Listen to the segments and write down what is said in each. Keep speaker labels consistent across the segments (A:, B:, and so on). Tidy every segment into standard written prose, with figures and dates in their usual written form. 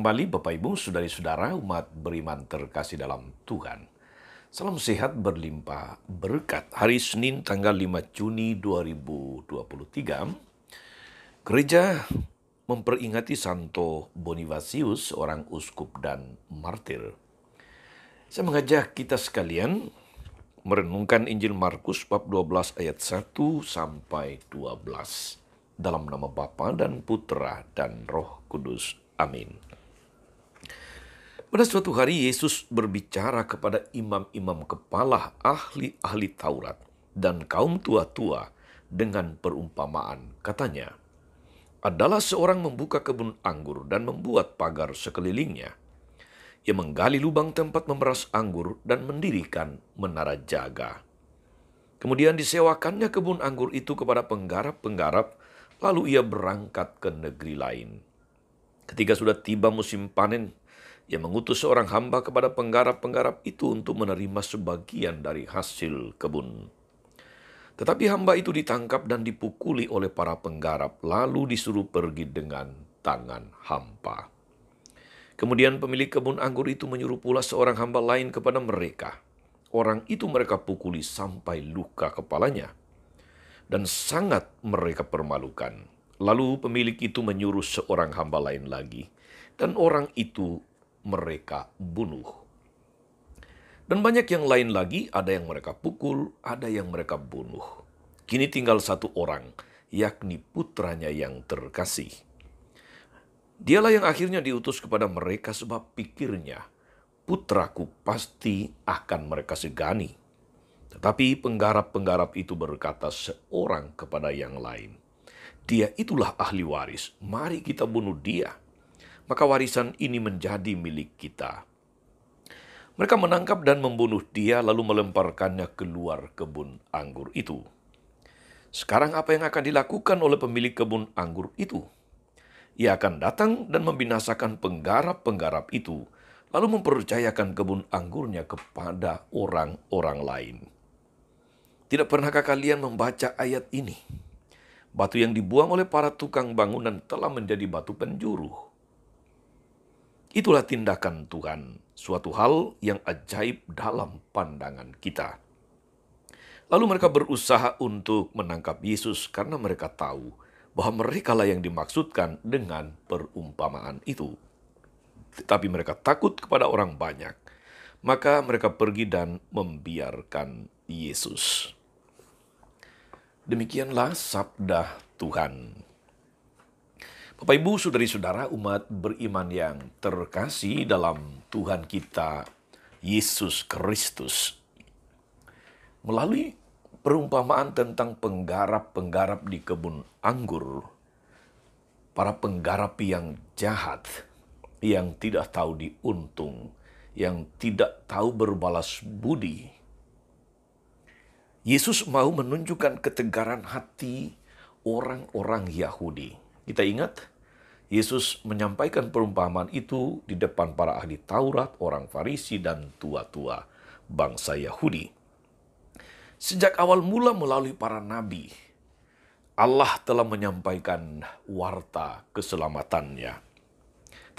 A: kembali Bapak Ibu, saudari-saudara umat beriman terkasih dalam Tuhan. Salam sehat berlimpah berkat. Hari Senin tanggal 5 Juni 2023, gereja memperingati Santo Bonifasius, seorang uskup dan martir. Saya mengajak kita sekalian merenungkan Injil Markus bab 12 ayat 1 sampai 12. Dalam nama Bapa dan Putra dan Roh Kudus. Amin. Pada suatu hari Yesus berbicara kepada imam-imam kepala, ahli-ahli Taurat, dan kaum tua-tua dengan perumpamaan. Katanya, adalah seorang membuka kebun anggur dan membuat pagar sekelilingnya. Ia menggali lubang tempat memeras anggur dan mendirikan menara jaga. Kemudian disewakannya kebun anggur itu kepada penggarap-penggarap, lalu ia berangkat ke negeri lain. Ketika sudah tiba musim panen, ia mengutus seorang hamba kepada penggarap-penggarap itu untuk menerima sebagian dari hasil kebun. Tetapi hamba itu ditangkap dan dipukuli oleh para penggarap, lalu disuruh pergi dengan tangan hampa. Kemudian pemilik kebun anggur itu menyuruh pula seorang hamba lain kepada mereka. Orang itu mereka pukuli sampai luka kepalanya, dan sangat mereka permalukan. Lalu pemilik itu menyuruh seorang hamba lain lagi, dan orang itu mereka bunuh. Dan banyak yang lain lagi, ada yang mereka pukul, ada yang mereka bunuh. Kini tinggal satu orang, yakni putranya yang terkasih. Dialah yang akhirnya diutus kepada mereka sebab pikirnya, putraku pasti akan mereka segani. Tetapi penggarap-penggarap itu berkata seorang kepada yang lain, dia itulah ahli waris, mari kita bunuh dia. Maka warisan ini menjadi milik kita. Mereka menangkap dan membunuh dia, lalu melemparkannya keluar kebun anggur itu. Sekarang apa yang akan dilakukan oleh pemilik kebun anggur itu? Ia akan datang dan membinasakan penggarap-penggarap itu, lalu mempercayakan kebun anggurnya kepada orang-orang lain. Tidak pernahkah kalian membaca ayat ini? Batu yang dibuang oleh para tukang bangunan telah menjadi batu penjuru. Itulah tindakan Tuhan, suatu hal yang ajaib dalam pandangan kita. Lalu mereka berusaha untuk menangkap Yesus karena mereka tahu bahwa merekalah yang dimaksudkan dengan perumpamaan itu. Tetapi mereka takut kepada orang banyak, maka mereka pergi dan membiarkan Yesus. Demikianlah sabda Tuhan. Bapak Ibu, saudari-saudara umat beriman yang terkasih dalam Tuhan kita Yesus Kristus. Melalui perumpamaan tentang penggarap-penggarap di kebun anggur, para penggarap yang jahat, yang tidak tahu diuntung, yang tidak tahu berbalas budi. Yesus mau menunjukkan ketegaran hati orang-orang Yahudi. Kita ingat, Yesus menyampaikan perumpamaan itu di depan para ahli Taurat, orang Farisi, dan tua-tua bangsa Yahudi. Sejak awal mula melalui para nabi, Allah telah menyampaikan warta keselamatannya.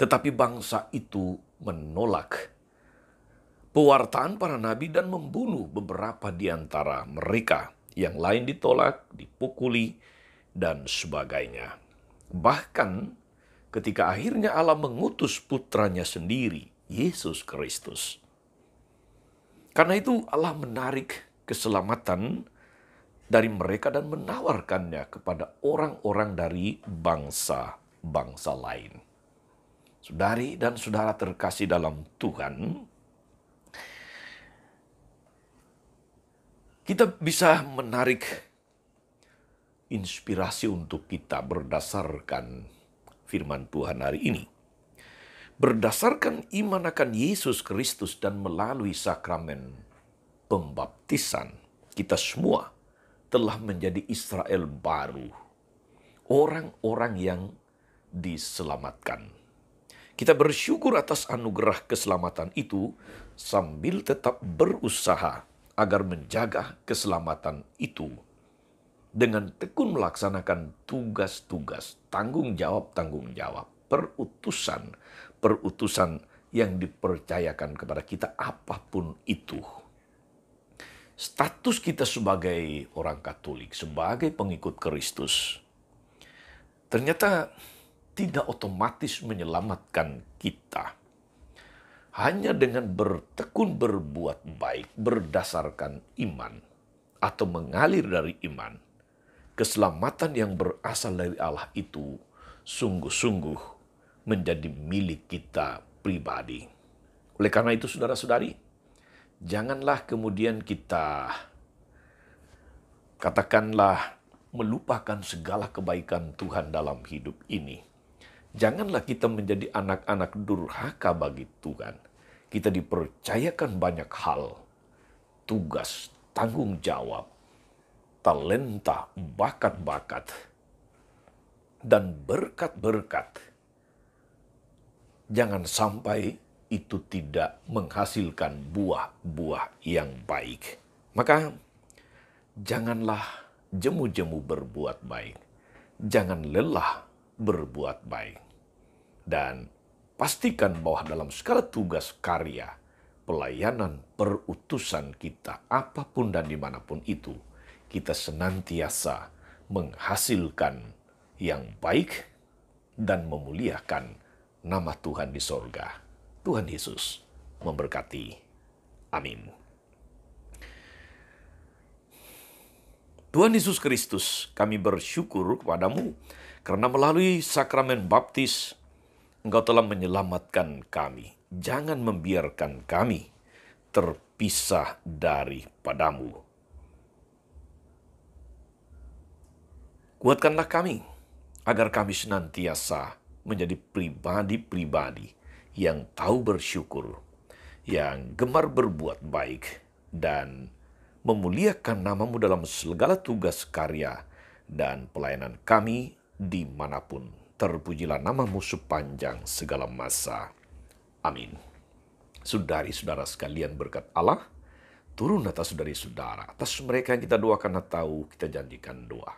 A: Tetapi bangsa itu menolak pewartaan para nabi dan membunuh beberapa di antara mereka. Yang lain ditolak, dipukuli, dan sebagainya. Bahkan ketika akhirnya Allah mengutus putranya sendiri, Yesus Kristus. Karena itu Allah menarik keselamatan dari mereka dan menawarkannya kepada orang-orang dari bangsa-bangsa lain. Saudari dan saudara terkasih dalam Tuhan, kita bisa menarik inspirasi untuk kita berdasarkan firman Tuhan hari ini. Berdasarkan iman akan Yesus Kristus dan melalui sakramen pembaptisan, kita semua telah menjadi Israel baru. Orang-orang yang diselamatkan. Kita bersyukur atas anugerah keselamatan itu sambil tetap berusaha agar menjaga keselamatan itu dengan tekun melaksanakan tugas-tugas, tanggung jawab, perutusan, perutusan yang dipercayakan kepada kita apapun itu. Status kita sebagai orang Katolik, sebagai pengikut Kristus, ternyata tidak otomatis menyelamatkan kita. Hanya dengan bertekun berbuat baik berdasarkan iman atau mengalir dari iman, keselamatan yang berasal dari Allah itu sungguh-sungguh menjadi milik kita pribadi. Oleh karena itu, saudara-saudari, janganlah kemudian kita katakanlah melupakan segala kebaikan Tuhan dalam hidup ini. Janganlah kita menjadi anak-anak durhaka bagi Tuhan. Kita dipercayakan banyak hal, tugas, tanggung jawab, talenta, bakat-bakat, dan berkat-berkat. Jangan sampai itu tidak menghasilkan buah-buah yang baik. Maka janganlah jemu-jemu berbuat baik. Jangan lelah berbuat baik. Dan pastikan bahwa dalam segala tugas karya, pelayanan, perutusan kita, apapun dan dimanapun itu, kita senantiasa menghasilkan yang baik dan memuliakan nama Tuhan di sorga. Tuhan Yesus memberkati. Amin. Tuhan Yesus Kristus, kami bersyukur kepadamu karena melalui sakramen baptis, Engkau telah menyelamatkan kami. Jangan membiarkan kami terpisah daripadamu. Kuatkanlah kami, agar kami senantiasa menjadi pribadi-pribadi yang tahu bersyukur, yang gemar berbuat baik, dan memuliakan namamu dalam segala tugas karya dan pelayanan kami dimanapun. Terpujilah namamu sepanjang segala masa. Amin. Saudari-saudara sekalian, berkat Allah turun atas saudari-saudara, atas mereka yang kita doakan atau kita janjikan doa.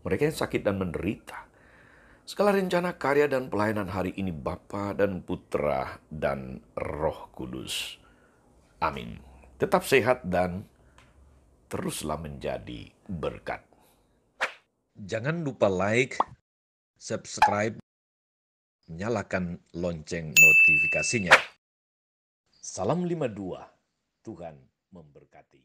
A: Mereka yang sakit dan menderita. Segala rencana karya dan pelayanan hari ini Bapa dan Putra dan Roh Kudus. Amin. Tetap sehat dan teruslah menjadi berkat. Jangan lupa like, subscribe, nyalakan lonceng notifikasinya. Salam 52, Tuhan memberkati.